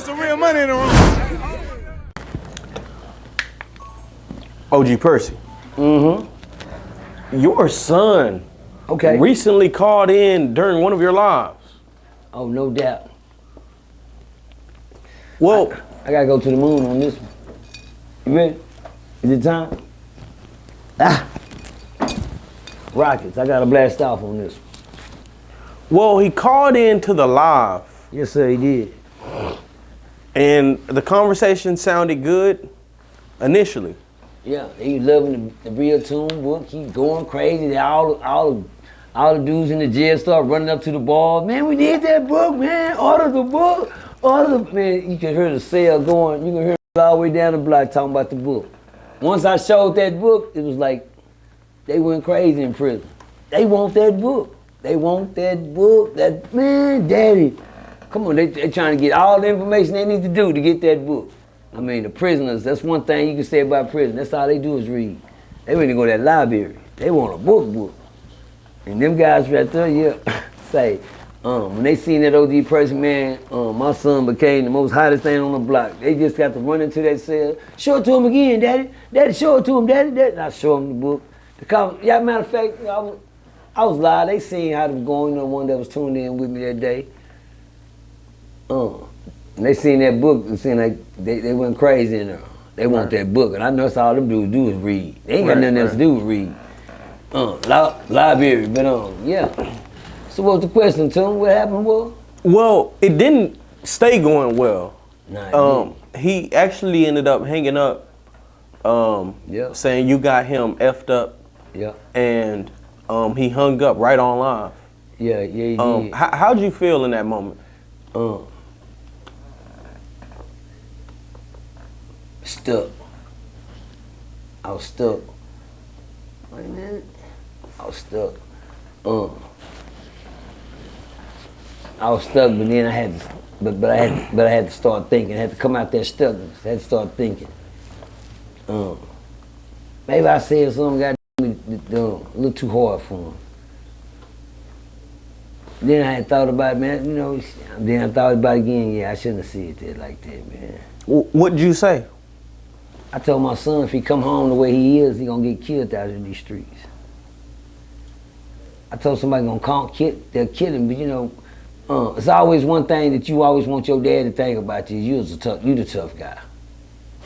some real money in the room. OG Percy. Your son recently called in during one of your lives. Oh, no doubt. Well, I gotta go to the moon on this one. You ready? Is it time? Rockets, I gotta blast off on this one. Well, he called in to the live. Yes, sir, he did. And the conversation sounded good initially. Yeah, he was loving the RealToon book. He going crazy. All the dudes in the jail start running up to the bar. Man, we need that book, man. Order the book. Man, you can hear the cell going. You can hear it all the way down the block talking about the book. Once I showed that book, it was like they went crazy in prison. They want that book. They want that book. That, man, daddy. Come on, they trying to get all the information they need to do to get that book. I mean, the prisoners, that's one thing you can say about prison. That's all they do is read. They ready to go to that library. They want a book. And them guys right there, say, when they seen that OG Percy, man, my son became the most hottest thing on the block. They just got to run into that cell. Show it to him again, daddy. Daddy, show it to him, daddy. And I show him the book. Matter of fact, I was live. They seen how it was going, the one that was tuned in with me that day. And they seen that book and seen like they went crazy in there. They want that book. And I know that's all them dudes do is read. They ain't got nothing else to do with read. Library, but yeah. So what's the question, Tim? What happened, boy? Well, it didn't stay going well. Nah, he actually ended up hanging up, saying you got him effed up. Yeah. And he hung up right on live. Yeah, he did. How'd you feel in that moment? Stuck. I was stuck. Wait a minute. I was stuck. I was stuck, but then I had to, but I had to start thinking. I had to come out that stuckness. I had to start thinking. Maybe I said something got a little too hard for him. Then I had thought about it, man. You know. Then I thought about it again. Yeah, I shouldn't have said that like that, man. What'd you say? I told my son if he come home the way he is, he gonna get killed out in these streets. I told somebody they'll kill him, but you know, it's always one thing that you always want your dad to think about you. You the tough guy.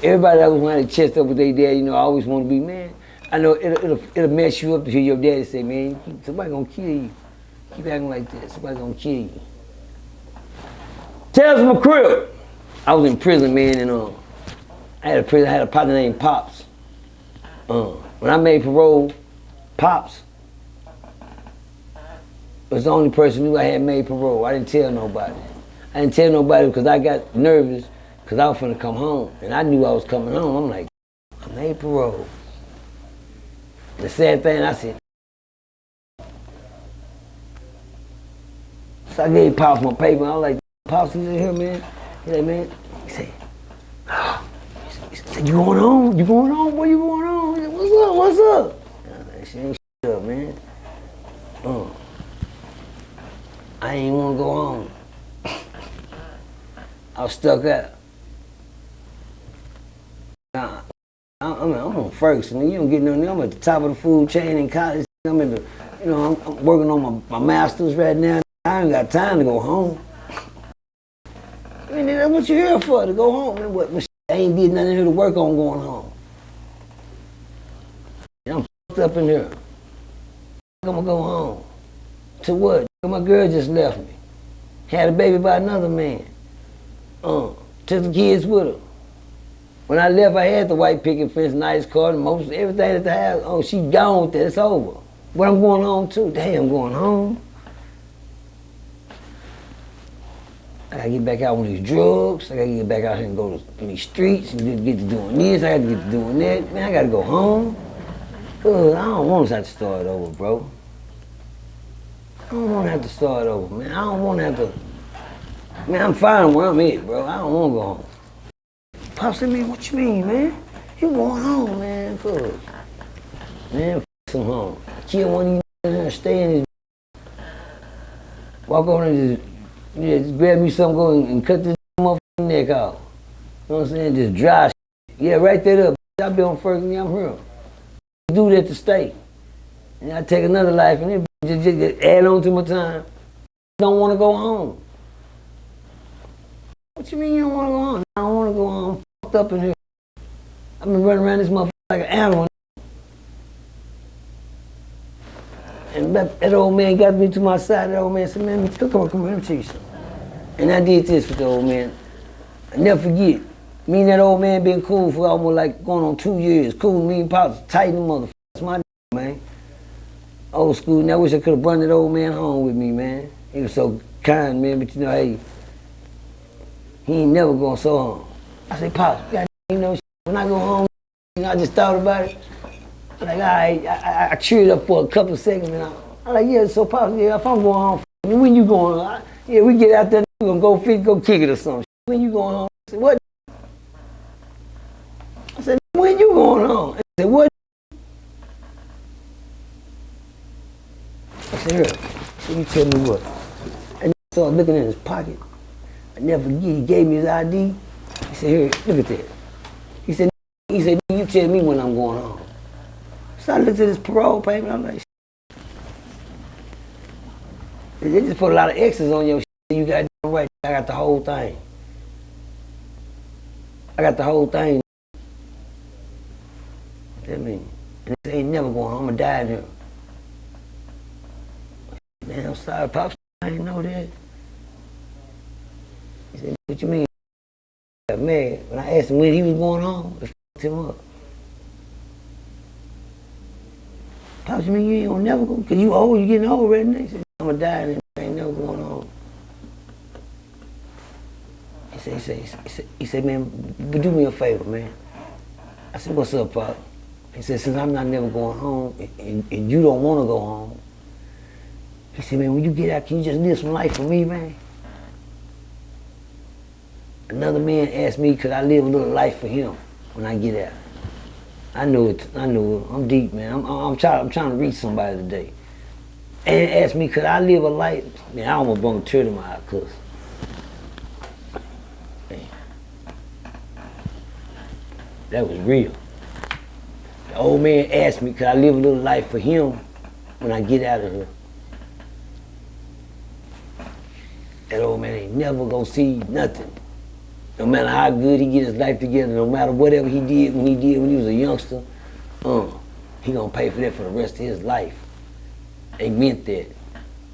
Everybody that was wanting to chest up with their dad, you know, I always want to be, man. I know it'll mess you up to hear your daddy say, man, somebody gonna kill you. Keep acting like that, somebody gonna kill you. Tales from a crib. I was in prison, man, and I had a partner named Pops. When I made parole, Pops was the only person who knew I had made parole. I didn't tell nobody. I didn't tell nobody because I got nervous because I was finna come home. And I knew I was coming home. I'm like, I made parole. The sad thing, I said, so I gave Pops my paper. I was like, Pops, he's in here, man. He's like, man. He said, you going home? You going home? Where you going home? He said, what's up? What's up? I was like, she ain't up, man. I ain't want to go home. I was stuck out. I'm on Ferguson. You don't get nothing. I'm at the top of the food chain in college. I'm in the, you know, I'm working on my master's right now. I ain't got time to go home. I mean, that's what you're here for, to go home. Man, what I ain't did nothing here to work on going home. And I'm fucked up in here. I'm gonna go home. To what? My girl just left me. Had a baby by another man. Took the kids with her. When I left, I had the white picket fence, nice car, and most everything at the house. Oh, she gone with that. It's over. Where I'm going home to? Damn, I'm going home. I gotta get back out on these drugs. I gotta get back out here and go to these streets and get to doing this. I gotta get to doing that. Man, I gotta go home. Cause I don't want to have to start over, bro. I don't want to have to start over, man. I don't want to have to. Man, I'm fine where I'm at, bro. I don't want to go home. Pops said, man, what you mean, man? You going home, man, cuz. Man, some home. Kill one of you and stay in his. Walk over and just grab me something, go and cut this neck out. You know what I'm saying? Just dry shit. Yeah, write that up. I be on first and I'm here. Do that to stay. And I take another life and it just add on to my time. Don't want to go home. What you mean you don't want to go home? I don't want to go home. I'm fucked up in here. I've been running around this motherfucker like an animal. And that old man got me to my side. That old man said, man, come on, let me tell you something. And I did this with the old man. I never forget. Me and that old man been cool for almost like going on 2 years. Cool, me and Pops, tight motherfuckers. That's my man. Old school, and I wish I could have brought that old man home with me, man. He was so kind, man, but you know, hey, he ain't never going so home. I said, Pops, you know, when I go home, you know, I just thought about it. I'm like, all right, I cheered up for a couple of seconds, and I'm like, yeah, so Pops, yeah, if I'm going home, when you going home? Yeah, we get out there, we gonna go kick it or something. When you going home? I said, what? I said, when you going home? I said, what? I said, here, so you tell me what? And I started looking in his pocket. I never forget, he gave me his ID. He said, here, look at that. He said, you tell me when I'm going home. So I looked at his parole payment, I'm like, they just put a lot of X's on your shit. You got it right. I got the whole thing. I got the whole thing. I mean, and they ain't never going home. I'm gonna die in here. Man, I'm sorry, Pops. I didn't know that. He said, what you mean? Man, when I asked him when he was going home, it fucked him up. Pops, you mean you ain't gonna never go? Cause you old, you getting old right now. He said, I'm gonna die and I ain't never going home. He said, man, but do me a favor, man. I said, what's up, Pop? He said, since I'm not never going home and you don't wanna go home, he said, man, when you get out, can you just live some life for me, man? Another man asked me, could I live a little life for him when I get out? I knew it. I'm deep, man. I'm trying to reach somebody today. And asked me, could I live a life? Man, I almost brought a tear to my eye, cuz. That was real. The old man asked me, could I live a little life for him when I get out of here? That old man ain't never gonna see nothing. No matter how good he get his life together, no matter whatever he did when he was a youngster, he gonna pay for that for the rest of his life. They meant that.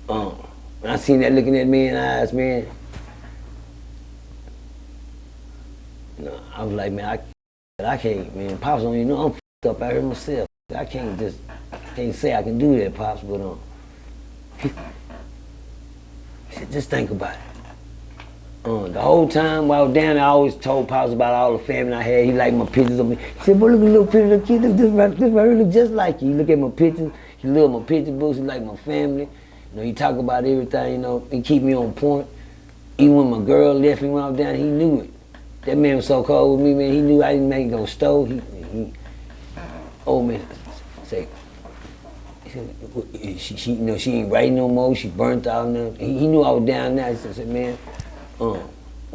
When I seen that look in that man's eyes, man, you know, I was like, man, I can't, man. Pops don't even know I'm fucked up out here myself. I can't say I can do that, Pops, but he said, just think about it. The whole time while I was down there, I always told Pops about all the family I had. He liked my pictures of me. He said, boy, look at the little picture of the kid. Look, this right here look just like you. He look at my pictures. He loved my picture books. He liked my family. You know, he talk about everything, you know, he keep me on point. Even when my girl left me when I was down, he knew it. That man was so cold with me, man. He knew I didn't make no stove. Old man say, she, you know, she ain't writing no more. She burnt out now. He knew I was down there. He said, man,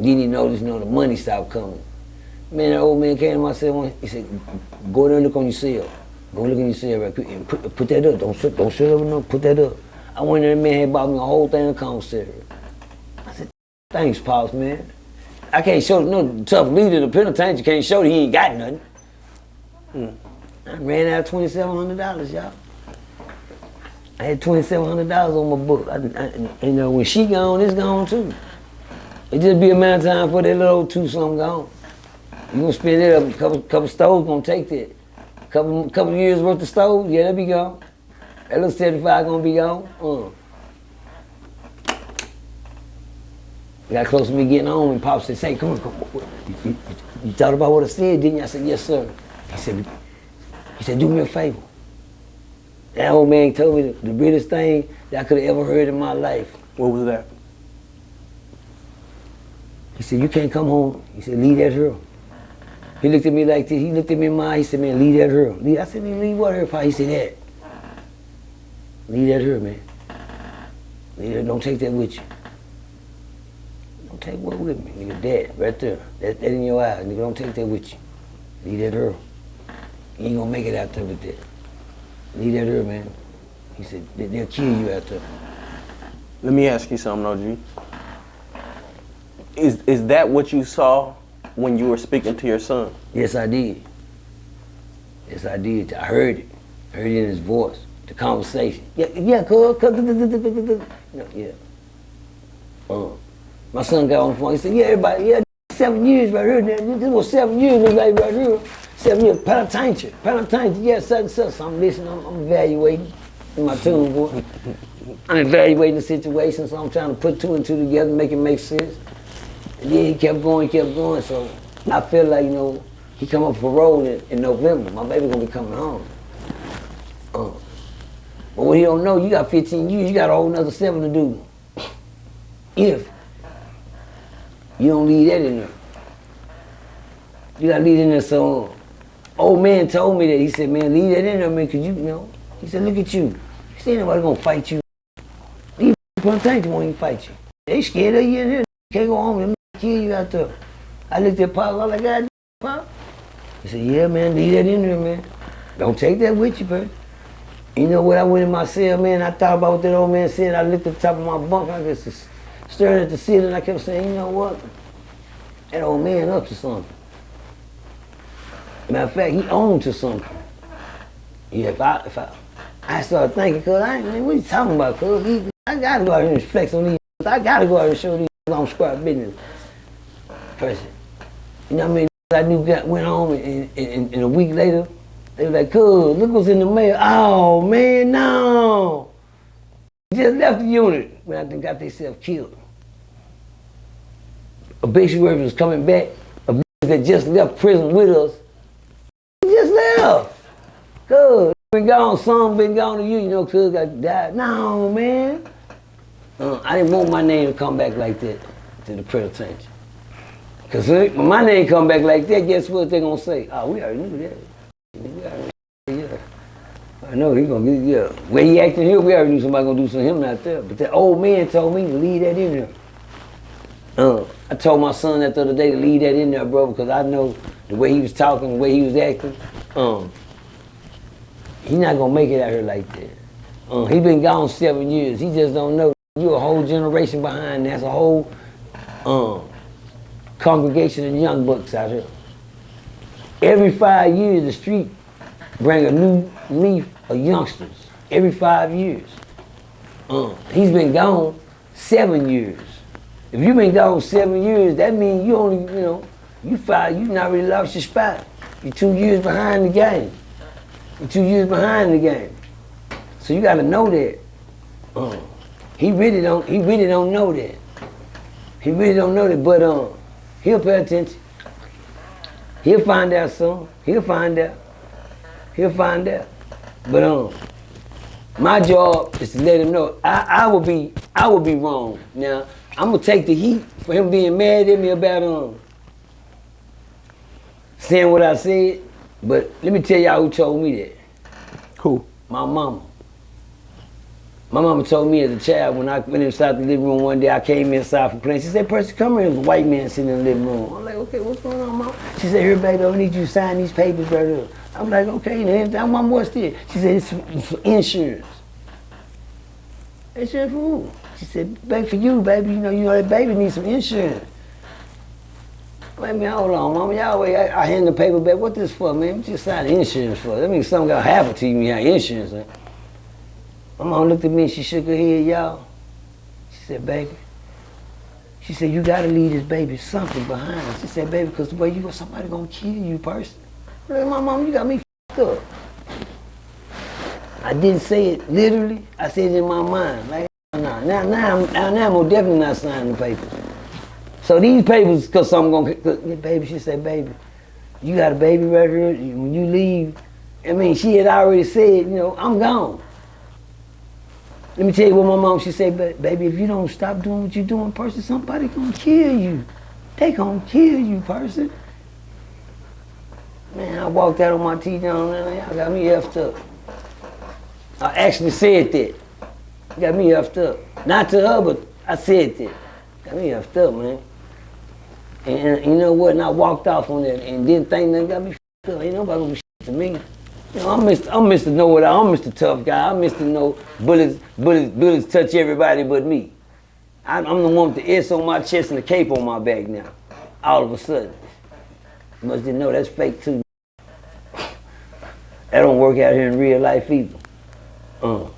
didn't notice, you know, the money stopped coming. Man, that old man came to my cell. He said, go there and look on your cell. Go look on your cell right quick and put that up. Don't shut up, no. Put that up. I went there, man had bought me a whole thing of commissary. I said, thanks, Pops, man. I can't show no tough leader of the penitentiary can't show that he ain't got nothing. I ran out of $2,700, y'all. I had $2,700 on my book. You know, when she gone, it's gone too. It just be a matter of time for that little two-something gone. You gonna spend it up, a couple stoves gonna take that. Couple years worth of stoves, yeah, that be gone. That little 75 gonna be gone. Got close to me getting home and Pop said, say, come on. You thought about what I said, didn't you? I said, yes, sir. He said, do me a favor. That old man told me the greatest thing that I could have ever heard in my life. What was that? He said, you can't come home. He said, leave that here. He looked at me like this. He looked at me in my eye. He said, man, leave that here. I said, man, leave what here, Pop? He said, that. Leave that here, man. Leave that. Don't take that with you. Don't take what with me? Nigga, that right there. That in your eyes. Nigga, don't take that with you. Leave that her. You ain't gonna make it out there with that. Leave that her, man. He said, they'll kill you out there. Let me ask you something, OG. Is that what you saw when you were speaking to your son? Yes, I did. Yes, I did. I heard it. I heard it in his voice. The conversation. Yeah, cuz. Yeah. My son got on the phone. He said, yeah, everybody, yeah, 7 years right here. This was 7 years, right here. 7 years. Penitentiary. Yeah, such. So I'm listening. I'm evaluating in my tune, boy. I'm evaluating the situation, so I'm trying to put 2 and 2 together, make it make sense. And then he kept going. So I feel like, he come up for parole in November. My baby gonna be coming home. But what he don't know, you got 15 years, you got a whole nother 7 to do. If you don't leave that in there. You gotta leave it in there. So old man told me that. He said, man, leave that in there, man, cause he said, look at you. He said, ain't nobody gonna fight you. These plantations won't even fight you. They scared of you in here. Can't go home, they'll kill you out there. I looked at Pop, I was like, God, Pop. He said, yeah, man, leave that in there, man. Don't take that with you, bro. You know what, I went in my cell, man, I thought about what that old man said. I looked at the top of my bunk, I just staring at the ceiling, and I kept saying, you know what? That old man up to something. Matter of fact, he owned to something. Yeah, if I started thinking, cuz man, what you talking about, cuz? I gotta go out here and flex on these. I gotta go out here and show these on square business. Percy. You know what I mean? I knew went home and a week later, they were like, cuz, look what's in the mail. Oh man, no. Just left the unit when I think got themselves killed. Obituary was coming back. A bitch that just left prison with us. He just left. Cuz, been gone, some been gone to you, cuz got died. No, man. I didn't want my name to come back like that to the penitentiary. Cause when my name come back like that, guess what they gonna say? Oh, we already knew that. We already knew, yeah. I know he gonna get, yeah. Where he acting here, we already knew somebody gonna do something to him out there. But that old man told me to leave that in there. I told my son that the other day to leave that in there, bro, because I know the way he was talking, the way he was acting, he not gonna make it out here like that. He been gone 7 years. He just don't know. You a whole generation behind. That's a whole congregation of young bucks out here. Every 5 years, the street bring a new leaf of youngsters. Every 5 years. He's been gone 7 years. If you've been gone 7 years, that means you only, you not really lost your spot. You're 2 years behind the game. You're 2 years behind the game. So you gotta know that. He really don't know that. He really don't know that, but he'll pay attention. He'll find out soon. He'll find out. But my job is to let him know I will be wrong. Now, I'm gonna take the heat for him being mad at me about saying what I said, but let me tell y'all who told me that. Who? My mama. My mama told me as a child when I went inside the living room one day, I came inside from playing. She said, Percy, come here. There was a white man sitting in the living room. I'm like, okay, what's going on, Mom? She said, here, baby, I need you to sign these papers right here. I'm like, okay, and Mom, what's this? She said, it's for insurance. Insurance for who? She said, baby, for you, baby. You know that baby needs some insurance. Wait a minute, hold on, Mama. Y'all wait, I hand the paper back. What this for, man? What you sign insurance for? That means something got to happen to you when you have insurance, man. My mom looked at me and she shook her head, y'all. She said, baby. She said, you gotta leave this baby something behind. She said, baby, because the way you go, somebody gonna kill you, Percy. I'm like, my mom, you got me f***ed up. I didn't say it literally, I said it in my mind. Like, nah. Now I'm definitely not signing the papers. So these papers, because something gonna, baby, she said, baby, you got a baby right here, when you leave, I mean, she had already said, I'm gone. Let me tell you what my mom, she said, baby, if you don't stop doing what you're doing, Percy, somebody gonna kill you. They gonna kill you, Percy. Man, I walked out on my teeth down there, y'all got me effed up. I actually said that. Got me effed up. Not to her, but I said that. Got me effed up, man. And you know what? And I walked off on that and didn't think nothing got me f***ed up. Ain't nobody gonna be shit to me. You know, I'm Mr. Know-It-All. I'm Mr. Tough Guy. I'm Mr. Know bullets touch everybody but me. I'm the one with the S on my chest and the cape on my back now. All of a sudden. You must didn't know that's fake too. That don't work out here in real life either. But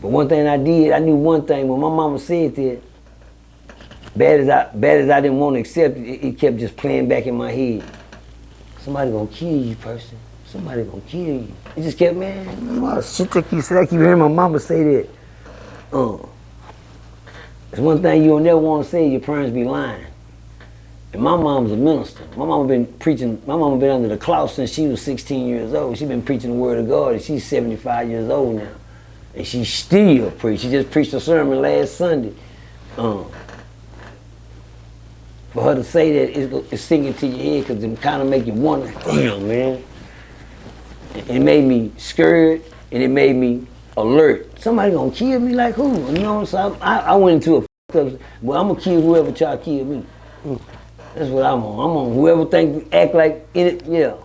one thing I did, I knew one thing when my mama said that, bad as I didn't want to accept it, it kept just playing back in my head. Somebody gonna kill you, Percy. Somebody gonna kill you. It just kept, man, shit that you said. I keep hearing my mama say that. It's one thing you don't never want to say, your parents be lying. And my mom's a minister. My mama been preaching, my mama been under the cloth since she was 16 years old. She been preaching the word of God and she's 75 years old now. And she still preach. She just preached a sermon last Sunday. For her to say that, it's sinking to your head because it kind of make you wonder, damn, man. It made me scared and it made me alert. Somebody gonna kill me like who? You know, so I went into a well, I'm gonna kill whoever try to kill me. That's what I'm on. I'm on whoever act like it. Yeah.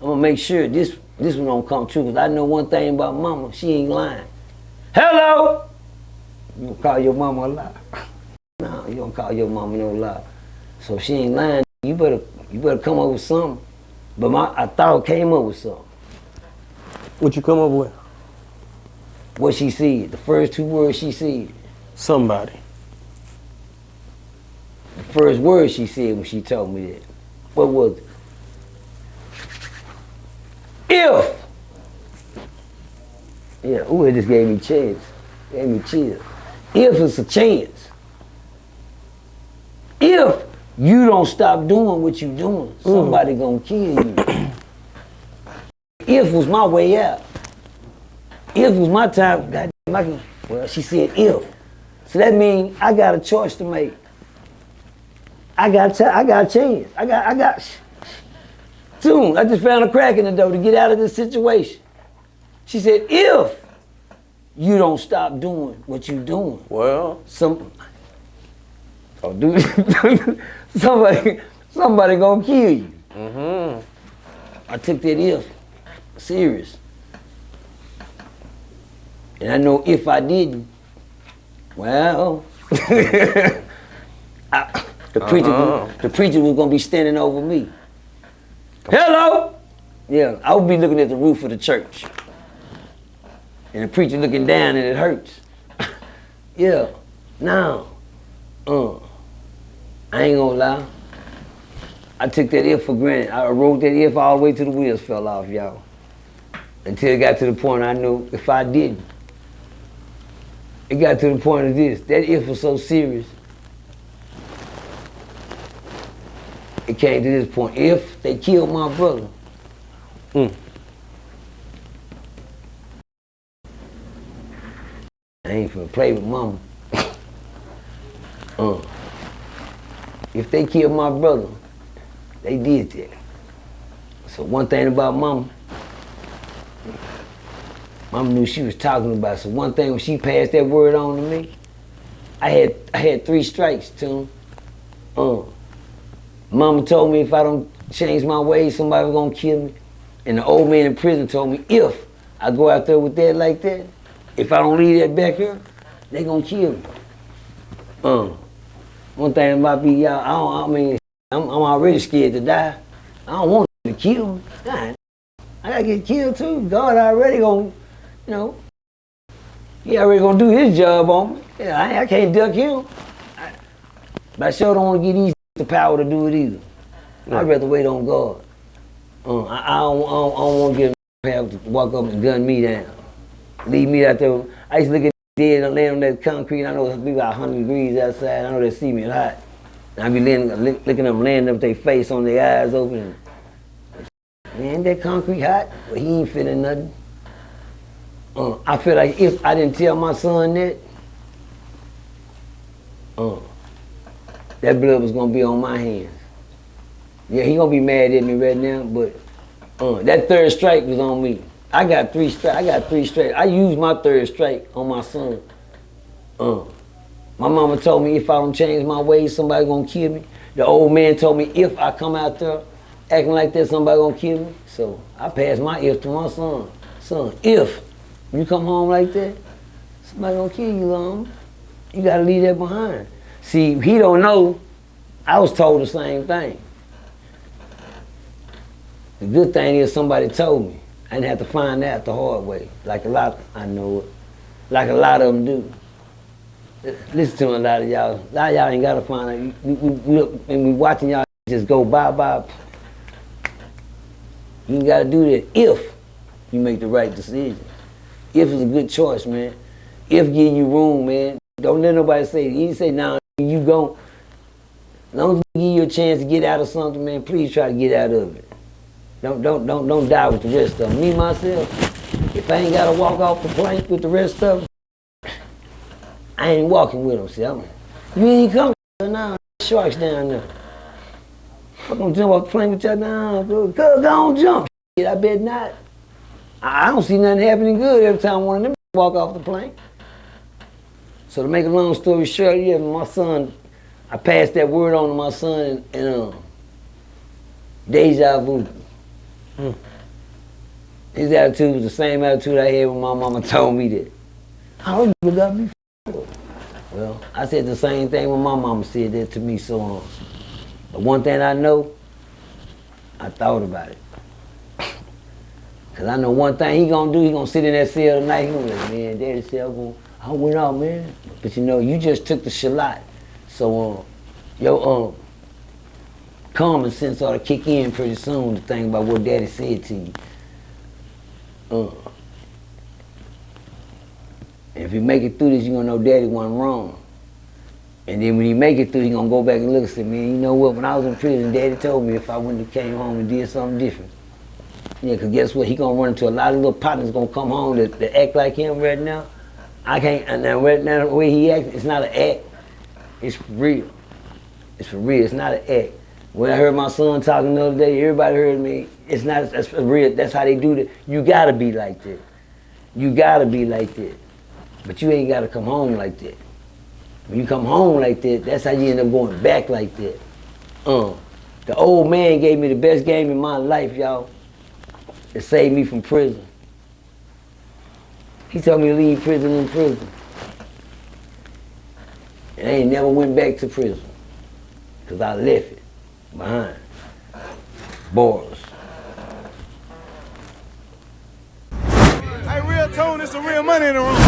I'm gonna make sure this one don't come true because I know one thing about mama, she ain't lying. Hello? You gonna call your mama a lie? No, you don't call your mama no lie. So if she ain't lying, you better come up with something. But I thought came up with something. What you come up with? What she said, the first two words she said. Somebody. The first word she said when she told me that. What was it? If. Yeah, ooh, it just gave me chills. Gave me chills. If it's a chance. If you don't stop doing what you're doing, somebody gonna kill you. If was my way out. If was my time, goddamn, well, she said if. So that means I got a choice to make. I got a chance. I got. Soon, I just found a crack in the door to get out of this situation. She said, if you don't stop doing what you're doing, well, somebody gonna kill you. I took that if serious. And I know if I didn't, well, the preacher was gonna be standing over me. Hello? Yeah, I would be looking at the roof of the church. And the preacher looking down and it hurts. Yeah, now, I ain't gonna lie. I took that if for granted. I wrote that if all the way till the wheels fell off, y'all. Until it got to the point I knew if I didn't. It got to the point of this. That if was so serious. It came to this point. If they killed my brother. I ain't finna play with mama. If they killed my brother, they did that. So one thing about mama knew she was talking about. So one thing when she passed that word on to me, I had 3 strikes to him. Mama told me if I don't change my ways, somebody was gonna kill me. And the old man in prison told me if I go out there with that like that, if I don't leave that back here, they gonna kill me. One thing about me, y'all, I'm already scared to die. I don't want to kill me. God, I gotta get killed too. God already gonna, he already gonna do his job on me. Yeah, I can't duck him. But I sure don't want to get these the power to do it either. Right. I'd rather wait on God. I don't want to get have to walk up and gun me down. Leave me out there. I used to look at dead and lay on that concrete. I know it's about 100 degrees outside. I know they see me hot. And I be looking up, laying up their face on their eyes open. Man, that concrete hot? Well, he ain't feeling nothing. I feel like if I didn't tell my son that, that blood was gonna be on my hands. Yeah, he gonna be mad at me right now, but that 3rd strike was on me. I got 3 strikes. I used my 3rd strike on my son. My mama told me if I don't change my ways, somebody gonna kill me. The old man told me if I come out there acting like that, somebody gonna kill me. So I passed my if to my son. Son, if you come home like that, somebody gonna kill you, Lom. You gotta leave that behind. See, he don't know, I was told the same thing. The good thing is somebody told me. I didn't have to find out the hard way. Like a lot, I know it. Like a lot of them do. Listen to a lot of y'all. A lot of y'all ain't gotta find out. And we watching y'all just go bye-bye. You ain't gotta do that if you make the right decision. If is a good choice, man. If give you room, man. Don't let nobody say, you say, nah, you gon'. As long as we give you a chance to get out of something, man, please try to get out of it. Don't die with the rest of them. Me, myself, if I ain't gotta walk off the plank with the rest of them, I ain't walking with them. See, you ain't coming now. Sharks down there. I'm gonna jump off the plane with y'all down. Go on, jump. I bet not. I don't see nothing happening good every time one of them walk off the plane. So to make a long story short, yeah, my son, I passed that word on to my son and deja vu. His attitude was the same attitude I had when my mama told me that. How you got me? Well, I said the same thing when my mama said that to me, so but one thing I know, I thought about it. Cause I know one thing he gonna do, he gonna sit in that cell tonight, he gonna be like, man, Daddy said I went out, man. But you know, you just took the shallot. So your common sense ought to kick in pretty soon to think about what Daddy said to you. If you make it through this, you're gonna know Daddy wasn't wrong. And then when he make it through, he gonna go back and look and say, man, you know what, when I was in prison, Daddy told me if I wouldn't have came home and did something different. Yeah, cause guess what, he gonna run into a lot of little partners gonna come home that act like him right now. I can't, and now right now the way he acts, it's not an act, it's for real. It's for real, it's not an act. When I heard my son talking the other day, everybody heard me, it's not, that's for real, that's how they do it. You gotta be like that. You gotta be like that. But you ain't gotta come home like that. When you come home like that, that's how you end up going back like that. The old man gave me the best game in my life, y'all. It saved me from prison. He told me to leave prison in prison. And I ain't never went back to prison. Cause I left it behind. Bars. Hey, RealToon, it's some real money in the room.